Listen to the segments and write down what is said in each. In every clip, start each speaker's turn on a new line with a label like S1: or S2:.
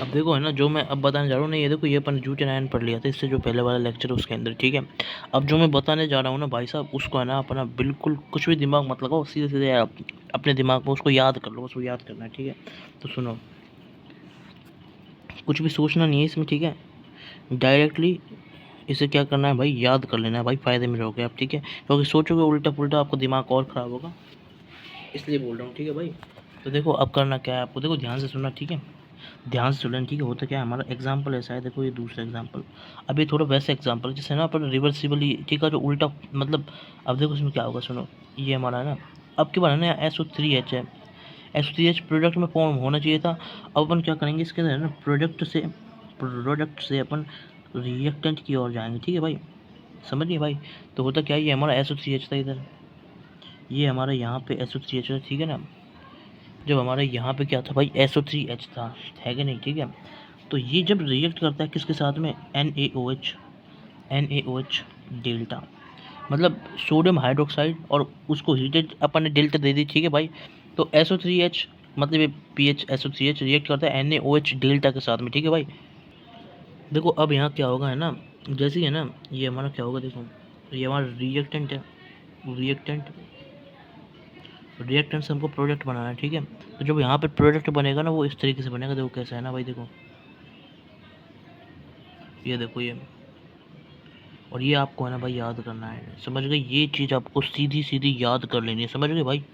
S1: अब देखो है ना, जो मैं अब बताने जा रहा हूँ ना, ये देखो ये अपन जूट आयन पढ़ लिया था इससे जो पहले वाला लेक्चर है उसके अंदर, ठीक है। अब जो मैं बताने जा रहा हूँ ना भाई साहब, उसको है ना अपना बिल्कुल कुछ भी दिमाग मत लगाओ, सीधे सीधे आप अपने दिमाग में उसको याद कर लो, उसको याद करना है, ठीक है। तो सुनो, कुछ भी सोचना नहीं है इसमें, ठीक है। डायरेक्टली इसे क्या करना है भाई, याद कर लेना है भाई, फ़ायदे में रहोगे आप, ठीक है। क्योंकि सोचोगे उल्टा पुल्टा आपको दिमाग और ख़राब होगा, इसलिए बोल रहा हूँ, ठीक है भाई। तो देखो अब करना क्या है आपको, देखो ध्यान से सुनना, ठीक है। ध्यान से सुनना, ठीक है। होता क्या है, हमारा एग्जाम्पल ऐसा है, देखो ये दूसरा एग्जाम्पल, अब ये थोड़ा वैसा एग्जाम्पल जैसे ना अपन रिवर्सिबली, ठीक है, जो उल्टा मतलब, अब देखो इसमें क्या होगा, सुनो। ये हमारा है ना, अब की बार है ना SO3H है, SO3H प्रोडक्ट में फॉर्म होना चाहिए था। अब अपन क्या करेंगे इसके अंदर है ना, प्रोडक्ट से अपन रिएक्टेंट की ओर जाएंगे, ठीक है भाई, समझिए भाई। तो होता क्या है, ये हमारा SO3H था इधर, ये हमारा यहाँ पे SO3H है, ठीक है ना। जब हमारा यहाँ पे क्या था भाई, SO3H था, है कि नहीं, ठीक है। तो ये जब रिएक्ट करता है किसके साथ में, NaOH डेल्टा, मतलब सोडियम हाइड्रोक्साइड, और उसको हीटेड अपन ने डेल्टा दे दी, ठीक है भाई। तो SO3H मतलब ये पीएच SO3H रिएक्ट करता है NaOH डेल्टा के साथ में, ठीक है भाई। देखो अब यहाँ क्या होगा है ना, जैसे ही है ना, ये हमारा क्या होगा, देखो ये हमारा रिएक्टेंट है, रिएक्टेंट रिएक्टेंट से हमको प्रोडक्ट बनाना है, ठीक है। तो जब यहाँ पे प्रोडक्ट बनेगा ना, वो इस तरीके से बनेगा, देखो कैसा है ना भाई, देखो ये देखो ये, और ये आपको है ना भाई याद करना है, समझ गए। ये चीज़ आपको सीधी सीधी याद कर लेनी है, समझ गए भाई।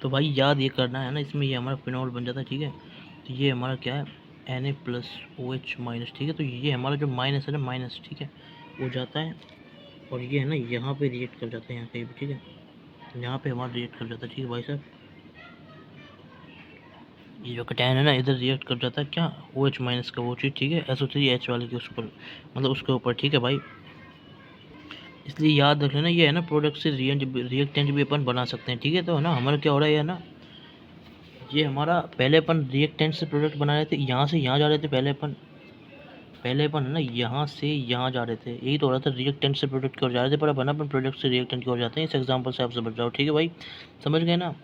S1: तो भाई याद ये करना है ना, इसमें ये हमारा फिनॉल बन जाता है, ठीक है। तो ये हमारा क्या है, Na+OH-, ठीक है। तो ये हमारा जो माइनस है ना, माइनस, ठीक है, वो जाता है, और ये है ना यहाँ पे रिएक्ट कर जाते हैं, यहाँ कहीं भी, ठीक है, यहाँ पे हमारा रिएक्ट कर जाता है, ठीक है भाई साहब। ये जो कटैन है ना, इधर रिएक्ट कर जाता है क्या, OH- का वो चीज़, ठीक है, SO3H वाले के उस पर, मतलब उसके ऊपर, ठीक है भाई। इसलिए याद रख लेना, ये है ना प्रोडक्ट से रिएक्टेंट भी अपन बना सकते हैं, ठीक है। तो है ना हमारा क्या हो रहा है, ये ना, ये हमारा पहले अपन रिएक्टेंट से प्रोडक्ट बना रहे थे, यहाँ से यहाँ जा रहे थे, पहले अपन है ना यहाँ से यहाँ जा रहे थे, यही तो हो रहा था, रिएक्टेंट से प्रोडक्ट की ओर जा रहे थे, पर अब है ना अपन प्रोडक्ट से रिएक्टेंट की ओर जाते हैं। इस एग्जांपल से आप समझ जाओ, ठीक है भाई, समझ गए ना।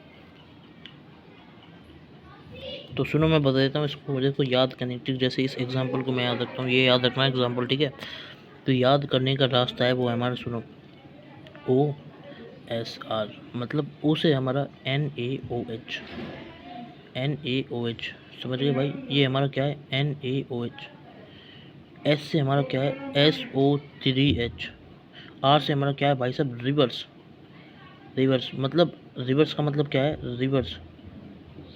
S1: तो सुनो मैं बता देता हूँ इसको, मुझे को याद करने, ठीक, जैसे इस एग्जांपल को मैं याद रखता हूँ, ये याद रखना है एग्जांपल, ठीक है। तो याद करने का रास्ता है वो है हमारा, सुनो, OSR, मतलब O से हमारा NaOH, NaOH, समझ गए भाई। ये हमारा क्या है, NaOH। S से हमारा क्या है, SO3H। R से हमारा क्या है भाई साहब, रिवर्स, रिवर्स मतलब, रिवर्स का मतलब क्या है, रिवर्स,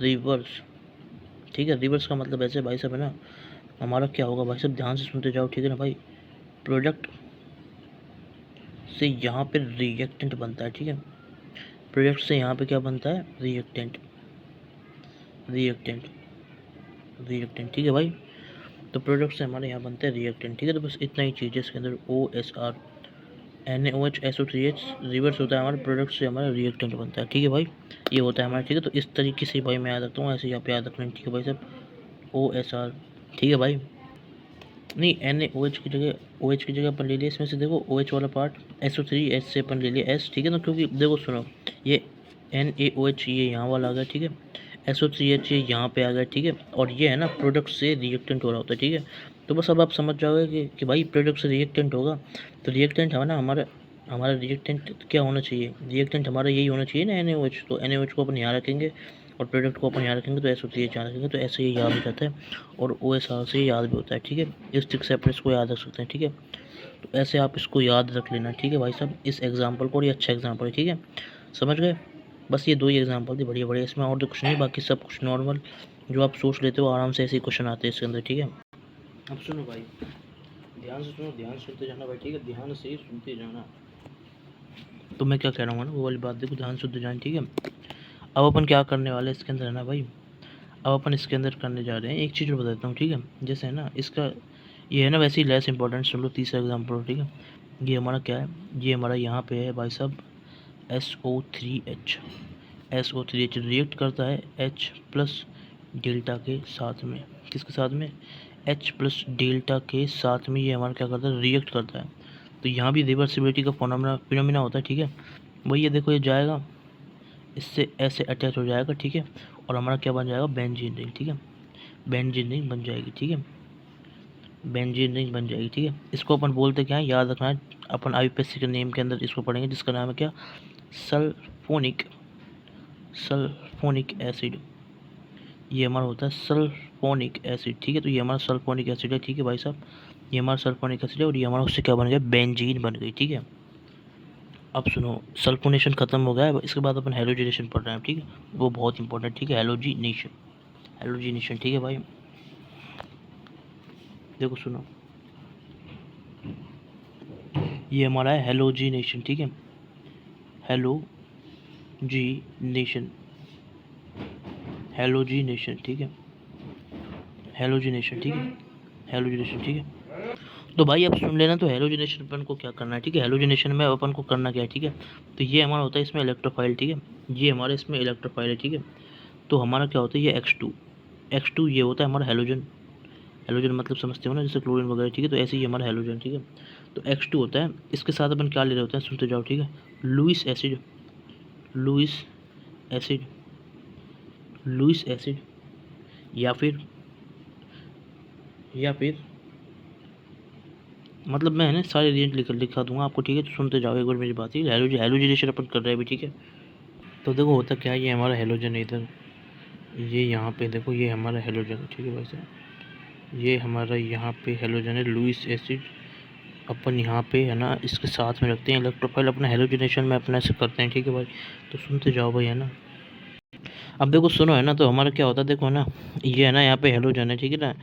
S1: रिवर्स, ठीक है। रिवर्स का मतलब ऐसे भाई साहब है ना, हमारा क्या होगा भाई साहब, ध्यान से सुनते जाओ, ठीक है ना भाई। प्रोडक्ट से यहाँ पे रिएक्टेंट बनता है, ठीक है। प्रोडक्ट से यहाँ पे क्या बनता है, रिएक्टेंट, रिएक्टेंट, रिएक्टेंट, ठीक है भाई। तो प्रोडक्ट से हमारे यहाँ बनता है रिएक्टेंट, ठीक है। तो बस इतना ही चीज़ है इसके अंदर, OSR, NaOH, SO3H रिवर्स होता है हमारे प्रोडक्ट से, हमारा रिएक्टेंट बनता है, ठीक है भाई। ये होता है हमारा, ठीक है। तो इस तरीके से भाई मैं याद रखता हूँ, ऐसे ही आप याद रख लें, ठीक है भाई साहब, OSR, ठीक है भाई। नहीं, NaOH की जगह, OH की जगह अपन ले लिया इसमें से, देखो OH वाला पार्ट, SO3H से अपन ले लिया S, ठीक है ना। क्योंकि देखो सुनो, ये NaOH ये यहाँ वाला आ गया, ठीक है, SO3H ये यहाँ पे आ गया, ठीक है। और ये है ना प्रोडक्ट से रिएक्टेंट हो रहा होता है, ठीक है। तो बस अब आप समझ जाओगे कि भाई प्रोडक्ट से रिएक्टेंट होगा, तो रिएक्टेंट है ना हमारा, हमारा रिएक्टेंट क्या होना चाहिए, रिएक्टेंट हमारा यही होना चाहिए ना, NaOH। तो NaOH को अपन यहाँ रखेंगे, और प्रोडक्ट को अपन यहाँ रखेंगे, तो SO3H यहाँ रखेंगे, तो ऐसे ही याद हो जाता है। और OSR से याद भी होता है, ठीक है। इस ट्रिक से अपन इसको याद रख सकते हैं, ठीक है। तो ऐसे आप इसको याद रख लेना, ठीक है भाई साहब, इस एग्जाम्पल को, और ये अच्छा एग्जाम्पल है, ठीक है, समझ गए। बस ये दो ही एग्जाम्पल थे, बढ़िया बढ़िया, इसमें और तो कुछ नहीं, बाकी सब कुछ नॉर्मल, जो आप सोच लेते हो आराम से, ऐसे ही क्वेश्चन आते हैं इसके अंदर, ठीक है। अब सुनो भाई, ध्यान से सुनो, ध्यान सुनते जाना भाई, ठीक है, ध्यान से ही सुनते जाना। तो मैं क्या कह रहा हूँ ना, वो वाली बात देखो, ध्यान सुनते जाना, ठीक है। अब अपन क्या करने वाले हैं इसके अंदर है ना भाई, अब अपन इसके अंदर करने जा रहे हैं, एक चीज़ और बता देता हूँ, ठीक है। जैसे है ना इसका, ये है ना वैसे ही लेस इंपॉर्टेंट, सुन लो तीसरा एग्जाम्पल, ठीक है। ये हमारा क्या है, ये हमारा यहाँ पे है भाई साहब, SO3H, SO3H रिएक्ट करता है H+ डेल्टा के साथ में, किसके साथ में, H+ डेल्टा के साथ में, ये हमारा क्या करता है, रिएक्ट करता है। तो यहाँ भी रिवर्सिबिलिटी का फिनोमिना होता है, ठीक है। वही ये देखो, ये जाएगा, इससे ऐसे अटैच हो जाएगा, ठीक है, और हमारा क्या बन जाएगा, बेंजीन रिंग, ठीक है। बेंजीन रिंग बन जाएगी, ठीक है, बेंजीन रिंग बन जाएगी, ठीक है। इसको अपन बोलते क्या है, याद रखना है, अपन आईपीएससी के नेम के अंदर इसको पढ़ेंगे, जिसका नाम है क्या, सल्फोनिक सल्फोनिक एसिड। ये हमारा होता है सल्फोनिक एसिड, ठीक है। तो ये हमारा सल्फोनिक एसिड है, ठीक है भाई साहब, ये हमारा सल्फोनिक एसिड है, और ये हमारा उससे क्या बन गया, बेंजीन बन गई, ठीक है। अब सुनो, सल्फोनेशन खत्म हो गया है, इसके बाद अपन हेलोजिनेशन पढ़ रहे हैं, ठीक है, वो बहुत इंपॉर्टेंट, ठीक है, हेलोजिनेशन, ठीक है भाई। देखो सुनो, ये हमारा है हेलोजिनेशन, ठीक है, हेलोजिनेशन, हेलोजिनेशन, ठीक है, हेलोजिनेशन, ठीक है, हेलोजिनेशन, ठीक है। तो भाई अब सुन लेना, तो हेलोजिनेशन अपन को क्या करना है, ठीक है, हेलोजिनेशन में अपन को करना क्या है, ठीक है। तो ये हमारा होता है इसमें इलेक्ट्रोफाइल, ठीक है, ये हमारे इसमें इलेक्ट्रोफाइल है, ठीक है। तो हमारा क्या होता है, ये एक्स टू ये होता है हमारा हेलोजन, हेलोजन मतलब समझते हो ना, जैसे क्लोरीन वगैरह, ठीक है। तो ऐसे ही हमारा हेलोजन, ठीक है। तो एक्स टू होता है, इसके साथ अपन क्या ले रहे होते हैं, सुनते जाओ, ठीक है, Lewis acid, Lewis acid, Lewis acid, या फिर मतलब मैं है ना सारे रिएजेंट लिखा दूंगा आपको, ठीक है। तो सुनते जाओ एक बार मेरी बात, ही हेलोजिनेशन अपन कर रहे हैं अभी, ठीक है। तो देखो होता क्या है, ये हमारा हेलोजन है इधर, ये यहाँ पे देखो, ये हमारा हेलोजन है, ठीक है भाई साहब, ये हमारा यहाँ पे हेलोजन है, लुइस एसिड, अपन यहाँ पे है ना इसके साथ में रखते हैं इलेक्ट्रोफाइल, अपना हेलोजिनेशन में अपना ऐसे करते हैं, ठीक है भाई। तो सुनते जाओ भाई, है ना। अब देखो सुनो, है ना, तो हमारा क्या होता है, देखो है ना, ये है ना यहाँ पे हेलोजन है, ठीक है ना,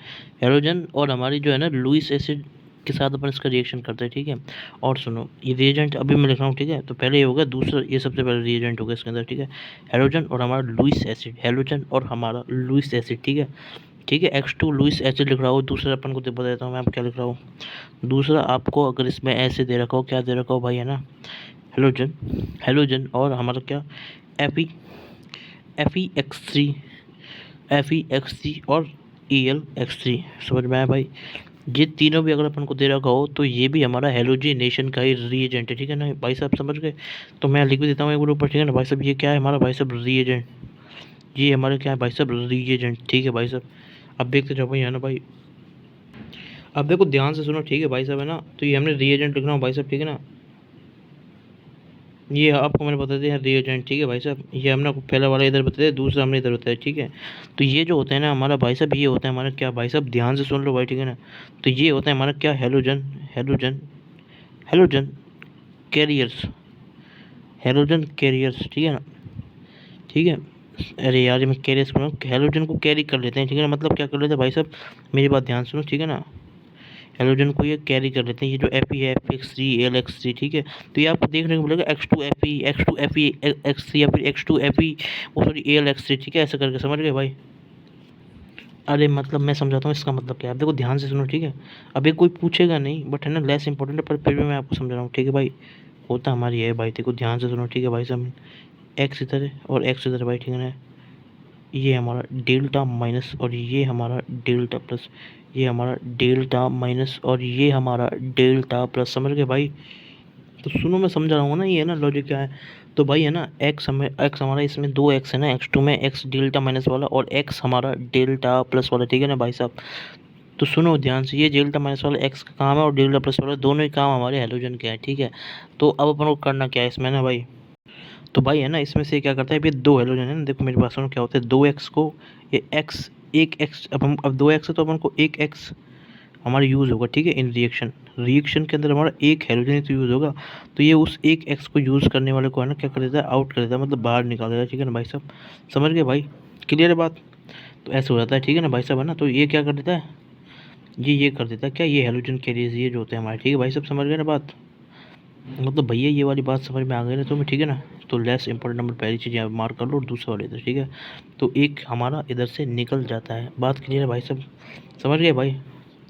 S1: हेलोजन, और हमारी जो है ना लुइस एसिड के साथ अपन इसका रिएक्शन करते हैं, ठीक है। और सुनो, ये रिएजेंट अभी मैं लिख रहा हूँ, ठीक है। तो पहले ये होगा, दूसरा ये सबसे पहले रिएजेंट होगा इसके अंदर, ठीक है, हेलोजन और हमारा लुइस एसिड, हेलोजन और हमारा लुइस एसिड, ठीक है, ठीक है। X2 लुइस एसिड लिख रहा हूँ, दूसरा अपन को बता देता हूँ मैं, आप क्या लिख रहा हूँ। दूसरा आपको अगर इसमें ऐसे दे रखा हो, क्या दे रखा हो भाई, है ना, हेलोजन, हेलोजन और हमारा क्या, एफी, Fe एक्स थ्री और EL एक्स थ्री, समझ में आया भाई। ये तीनों भी अगर अपन को दे रखा हो, तो ये भी हमारा हेलोजिनेशन का ही रीएजेंट है, ठीक है ना भाई साहब, समझ गए। तो मैं लिख भी देता हूँ एक बार ऊपर, ठीक है ना भाई साहब, ये क्या है हमारा भाई साहब, रीएजेंट, ये हमारे क्या है भाई साहब, रीएजेंट, ठीक है भाई साहब। अब देखते जाओ भाई, है ना भाई, अब देखो ध्यान से सुनो, ठीक है भाई साहब, है ना। तो ये हमने रीएजेंट लिखना हो भाई साहब, ठीक है ना, ये आपको मैंने बता दिया रिएजेंट, ठीक है भाई साहब। ये हमने आपको पहला वाला इधर बता दिया, दूसरा हमने इधर बताया, ठीक है। तो ये जो होता है ना हमारा भाई साहब, ये होता है हमारा क्या भाई साहब, ध्यान से सुन लो भाई, ठीक है ना। तो ये होता है हमारा क्या, halogen, halogen, halogen carriers, halogen carriers, ठीक है ना, ठीक है। अरे यार, ये मैं कैरियर्स कर रहा हूँ, हेलोजन को कैरी कर लेते हैं, ठीक है ना, मतलब क्या कर लेते हैं भाई साहब, मेरी बात ध्यान सुनो, ठीक है ना। हेलोजन को ये कैरी कर लेते हैं, ये जो Fe है, F3 L एक्स थ्री, ठीक है। तो ये आपको देखने को मिलेगा X2Fe या फिर X2Fe, वो सॉरी Al एक्स थ्री, ठीक है, ऐसे करके, समझ गए भाई। अरे मतलब मैं समझाता हूँ इसका मतलब क्या है, देखो ध्यान से सुनो, ठीक है। अभी कोई पूछेगा नहीं, बट है ना लेस इंपॉर्टेंट है, पर फिर भी मैं आपको समझा रहा हूँ, ठीक है भाई। होता हमारी है भाई, देखो ध्यान से सुनो, ठीक है भाई साहब, एक्स इधर है और एक्स इधर भाई, ठीक है ना। ये हमारा डेल्टा माइनस और ये हमारा डेल्टा प्लस, ये हमारा डेल्टा माइनस और ये हमारा डेल्टा प्लस, समझ गए भाई। तो सुनो, मैं समझा रहा हूँ ना, ये है ना लॉजिक क्या है। तो भाई है ना, एक्स हमारा इसमें दो एक्स है ना, X2 में एक्स डेल्टा माइनस वाला और एक्स हमारा डेल्टा प्लस वाला, ठीक है ना भाई साहब। तो सुनो ध्यान से, ये डेल्टा माइनस वाला एक्स का काम है और डेल्टा प्लस वाला, दोनों ही काम हमारे हेलोजन के हैं, ठीक है। तो अब अपन को करना क्या है इसमें ना भाई, तो भाई है ना इसमें से क्या करता है, ये दो हेलोजन है ना, देखो मेरी बात सुनो, क्या होता है, दो एक्स को ये एक्स, एक एक्स, अब दो एक्स है तो अपन को एक एक्स हमारा यूज़ होगा, ठीक है, इन रिएक्शन के अंदर हमारा एक हेलोजन तो यूज़ होगा। तो ये उस एक एक्स को यूज़ करने वाले को है ना क्या कर देता है, आउट कर देता है, मतलब बाहर निकाल देता है, ठीक है ना भाई साहब, समझ गए भाई, क्लियर है बात। तो ऐसे हो जाता है, ठीक है ना भाई साहब, है ना। तो ये क्या कर देता है, ये कर देता है क्या, ये हेलोजन कैरियर्स ये जो होते हैं हमारे, ठीक है भाई साहब, समझ गए ना बात। मतलब भैया ये वाली बात समझ में आ गई ना तुम्हें, ठीक है ना। तो लेस इंपॉर्टेंट नंबर पहली चीज़ यहाँ मार्क कर लो, और दूसरा वाले इधर, ठीक है। तो एक हमारा इधर से निकल जाता है, बात क्लियर है भाई साहब, समझ गए भाई।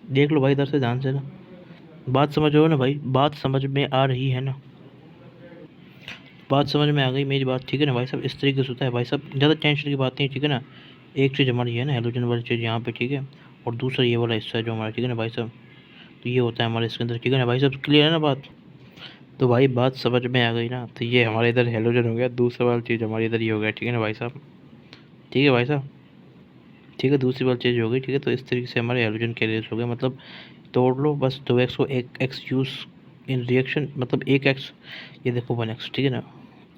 S1: देख लो भाई इधर से ध्यान से ना, बात समझ रहे हो ना भाई, बात समझ में आ रही है ना, बात समझ में आ गई मेरी बात, ठीक है ना भाई साहब। इस तरीके से होता है भाई साहब, ज़्यादा टेंशन की बात नहीं है, ठीक है ना। एक चीज़ हमारी है ना हेलोजन वाली चीज़ यहाँ पे, ठीक है, और दूसरा ये वाला हिस्सा है जो हमारा, ठीक है ना भाई साहब। तो ये होता है हमारे इसके अंदर, ठीक है ना भाई साहब, क्लियर है ना बात। तो भाई बात समझ में आ गई ना, तो ये हमारे इधर हेलोजन हो गया, दूसरा वाली चीज़ हमारी इधर ही हो गया, ठीक है ना भाई साहब, ठीक है भाई साहब। ठीक है, दूसरी वाली चीज़ हो गई। ठीक है, तो इस तरीके से हमारे हैलोजन कैरियर्स हो गए, मतलब तोड़ लो बस 2x को एक x यूज़ इन रिएक्शन, मतलब एक x, ये देखो 1x, ठीक है ना,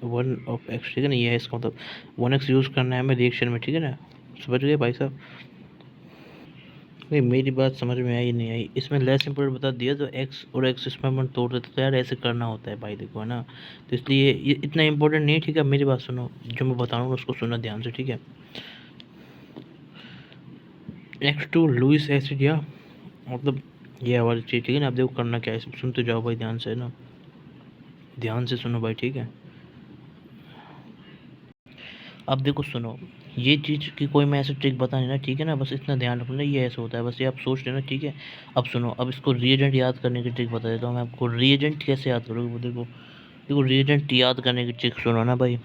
S1: 1 ऑफ x, ठीक है ना, ये है इसका मतलब 1x यूज़ करना है हमें रिएक्शन में, ठीक है ना, समझ गए भाई साहब? नहीं, मेरी बात समझ में आई नहीं आई, इसमें लेस इंपॉर्टेंट बता दिया, तो x और x इसमें अपन तोड़ देते, तो यार ऐसे करना होता है भाई, देखो है ना, तो इसलिए ये इतना इंपॉर्टेंट नहीं है। ठीक है, मेरी बात सुनो, जो मैं बता रहा हूँ उसको सुनना ध्यान से, ठीक है। X2 लुईस एसिड, या मतलब ये वाली चीज़, ठीक है ना। आप देखो करना क्या है, इसमें सुनते जाओ भाई ध्यान से ना, ध्यान से सुनो भाई, ठीक है। अब देखो सुनो, ये चीज़ की कोई मैं ऐसे ट्रिक बता नहीं ना, ठीक है ना, बस इतना ध्यान रखना, ये ऐसे होता है, बस ये आप सोच लेना, ठीक है। अब सुनो, अब इसको रिएजेंट याद करने की ट्रिक बता देता हूँ मैं आपको। रिएजेंट कैसे याद करोगे, वो देखो, देखो रिएजेंट याद करने की ट्रिक सुनो ना भाई।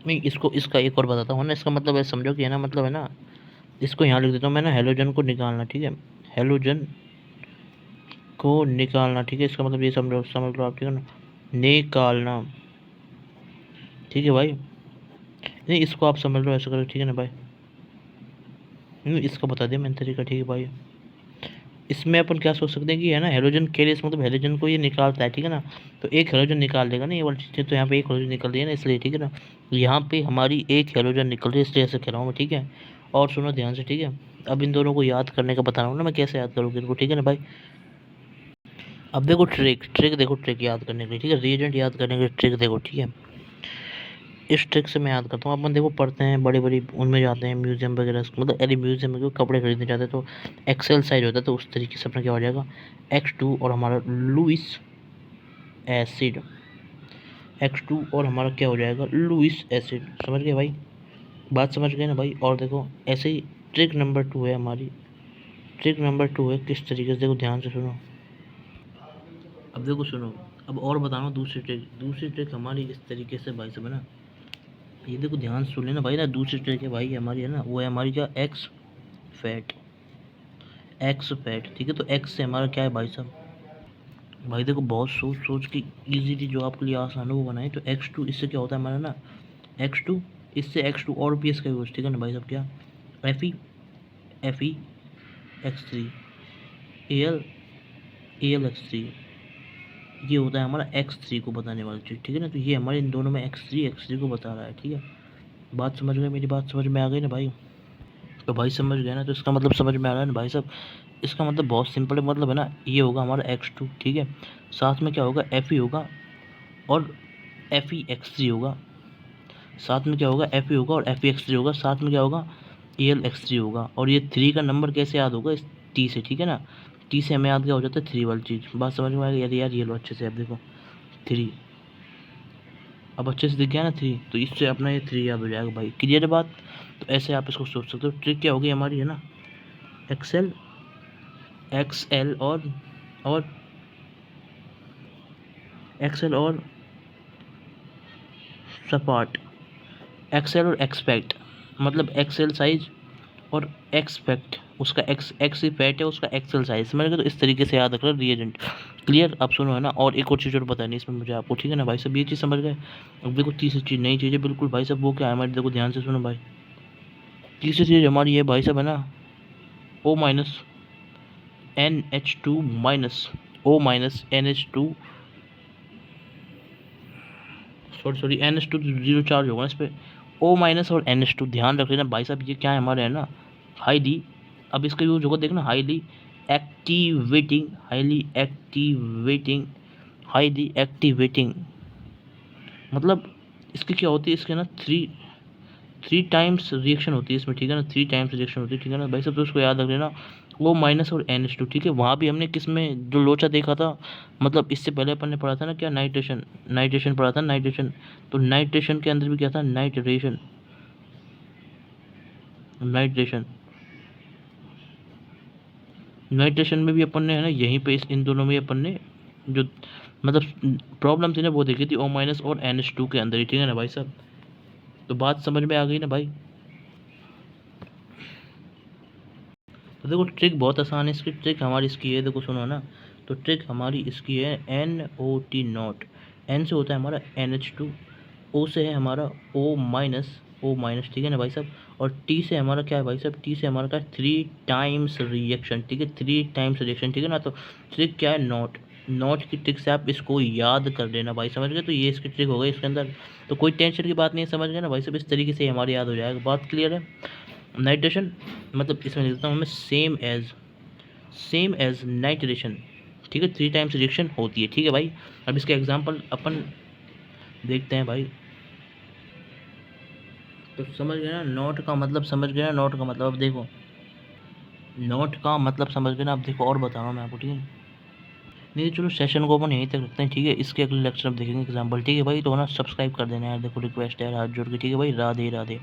S1: नहीं, इसको इसका एक और बताता हूँ ना, इसका मतलब है, समझो कि है ना, मतलब है ना, इसको यहाँ लिख देता हूँ मैं ना, हेलोजन को निकालना, ठीक है, हेलोजन को निकालना, ठीक है, इसका मतलब ये समझ लो आप, ठीक है ना, निकालना, ठीक है भाई। नहीं, इसको आप समझ लो ऐसा करो, ठीक है ना भाई। नहीं, इसका बता दिया मैंने तरीका, ठीक है भाई। इसमें अपन क्या सोच सकते हैं कि है ना, हेलोजन कैरियर्स, मतलब हेलोजन को ये निकालता है, ठीक है ना, तो एक हेलोजन निकाल देगा ना ये वाली चीज़, तो यहाँ पे एक हेलोजन निकल रही है ना, इसलिए, ठीक है ना, यहाँ पे हमारी एक हेलोजन निकल रही है, इसलिए ऐसे कह रहा हूँ मैं, ठीक है। और सुनो ध्यान से, ठीक है, अब इन दोनों को याद करने का बता रहा हूँ ना मैं, कैसे याद करोगे इनको, ठीक है ना भाई। अब देखो ट्रिक, ट्रिक देखो, ट्रिक याद करने की, ठीक है, रिएजेंट याद करने की ट्रिक देखो, ठीक है। इस ट्रिक से मैं याद करता हूँ, अपन देखो पढ़ते हैं बड़ी बड़ी उनमें जाते हैं म्यूजियम वगैरह, मतलब अरे म्यूजियम में क्यों, कपड़े खरीदने जाते हैं तो एक्सेल साइज होता है, तो उस तरीके से अपना क्या हो जाएगा, X2 और हमारा लुईस एसिड, X2 और हमारा क्या हो जाएगा, लुईस एसिड, समझ गए भाई, बात समझ गए ना भाई। और देखो ऐसे ही ट्रिक नंबर 2 है हमारी, ट्रिक नंबर 2 है किस तरीके से, देखो ध्यान से सुनो। अब देखो सुनो, अब और बताना दूसरी ट्रिक, दूसरी ट्रिक हमारी इस तरीके से भाई सब है ना, ये देखो ध्यान से सुन लेना भाई ना, दूसरी ट्रिक है भाई हमारी, है ना, वो है हमारी क्या, एक्स फैट, एक्स फैट, ठीक है, तो एक्स से हमारा क्या है भाई साहब, भाई देखो बहुत सोच सोच के इजीली जो आपके लिए आसान हो वो बनाए, तो X2 इससे क्या होता है हमारा ना, X2 इससे X2 और भी इसका यूज, ठीक है ना भाई साहब, क्या Fe X3 Al X3, ये होता है हमारा X3 को बताने वाली चीज़, ठीक है ना, तो ये हमारे इन दोनों में X3 को बता रहा है, ठीक है। बात समझ गए, मेरी बात समझ में आ गई ना भाई, तो भाई समझ गए ना, तो इसका मतलब समझ में आ रहा है ना भाई साहब। इसका मतलब बहुत सिंपल है, मतलब है ना, ये होगा हमारा X2, ठीक है, साथ में क्या होगा, Fe होगा, और Fe होगा, साथ में क्या होगा, Fe होगा और Fe होगा, साथ में क्या होगा, Al होगा, और ये 3 का नंबर कैसे याद होगा, इस टी से, ठीक है ना, टी से हमें याद क्या हो जाता है, 3 वाली चीज़, बात समझ में आ गई यार, ये लो अच्छे से, आप देखो 3, अब अच्छे से दिख गया ना 3, तो इससे अपना ये 3 याद हो जाएगा भाई, क्लियर है बात। तो ऐसे आप इसको सोच सकते हो, ट्रिक क्या होगी हमारी, है ना, एक्सएल और एक्सेल और सपाट, एक्सेल और एक्सपेक्ट, मतलब एक्सेल साइज और एक्सपेक्ट, उसका एक्स ही फैट है, उसका एक्सेल साइज, समझ गए, तो इस तरीके से याद रख रहे रिएजेंट, क्लियर। अब सुनो है ना, और एक और चीज़ और बतानी इसमें मुझे आपको, ठीक है ना भाई साहब, ये चीज़ समझ गए। अब देखो तीसरी चीज़, नई चीज़ है बिल्कुल भाई साहब, वो क्या है हमारी, देखो ध्यान से सुनो भाई, तीसरी चीज़ हमारी है भाई साहब, है ना, O minus NH2 minus, O minus NH2, sorry NH2 zero charge होगा इस पर, O माइनस और NH2, ध्यान रख लेना भाई साहब, ये क्या है हमारे, है ना, हाईली, अब इसका यूज होगा देखना, हाईली एक्टिवेटिंग, हाईली एक्टिवेटिंग, मतलब इसकी क्या होती है, इसके ना थ्री टाइम्स रिएक्शन होती है इसमें, ठीक है ना, 3 टाइम्स रिएक्शन होती है, ठीक है ना भाई साहब, तो उसको याद रख लेना, वो माइनस और NH2, ठीक है। वहाँ भी हमने किस में जो लोचा देखा था, मतलब इससे पहले अपन ने पढ़ा था ना क्या, नाइट्रेशन, नाइट्रेशन पढ़ा था, नाइट्रेशन, तो नाइट्रेशन के अंदर भी क्या था, नाइट्रेशन, नाइट्रेशन, नाइट्रेशन में भी अपन ने, है ना, यहीं पे इन दोनों में अपन ने जो मतलब प्रॉब्लम थी ना वो देखी थी, O माइनस और NH2 के अंदर ही, ठीक है ना भाई साहब, तो बात समझ में आ गई ना भाई। तो देखो ट्रिक बहुत आसान है, इसकी ट्रिक हमारी इसकी है, देखो सुनो ना, तो ट्रिक हमारी इसकी है NOT नॉट। N से होता है हमारा NH2, O से है हमारा O माइनस, ठीक है ना भाई साहब, और T से हमारा क्या है भाई साहब, T से हमारा क्या है 3 टाइम्स रिएक्शन, ठीक है, 3 टाइम्स रिएक्शन, ठीक है ना। तो ट्रिक क्या है, नॉट। नॉट की ट्रिक से आप इसको याद कर लेना भाई, समझ गए। तो ये इसकी ट्रिक हो गई इसके अंदर, तो कोई टेंशन की बात नहीं है, समझ गए ना भाई साहब। इस तरीके से हमारे याद हो जाएगा, बात क्लियर है। नाइट्रेशन मतलब इसमें लिखता हूँ मैं सेम एज नाइट्रेशन, ठीक है, 3 टाइम्स रिएक्शन होती है, ठीक है भाई। अब इसके एग्जांपल अपन देखते हैं भाई। तो समझ गए ना नोट का मतलब, समझ गए ना नोट का मतलब। अब देखो नोट का मतलब समझ गए ना। अब देखो और बता रहा हूँ मैं आपको, ठीक है। नहीं चलो सेशन को अपन यहीं तक रखते हैं, ठीक है। इसके अगले लेक्चर में देखेंगे एग्जांपल, ठीक है भाई। तो ना सब्सक्राइब कर देना यार, देखो रिक्वेस्ट है यार, हाथ जोड़ के, ठीक है भाई। राधे राधे।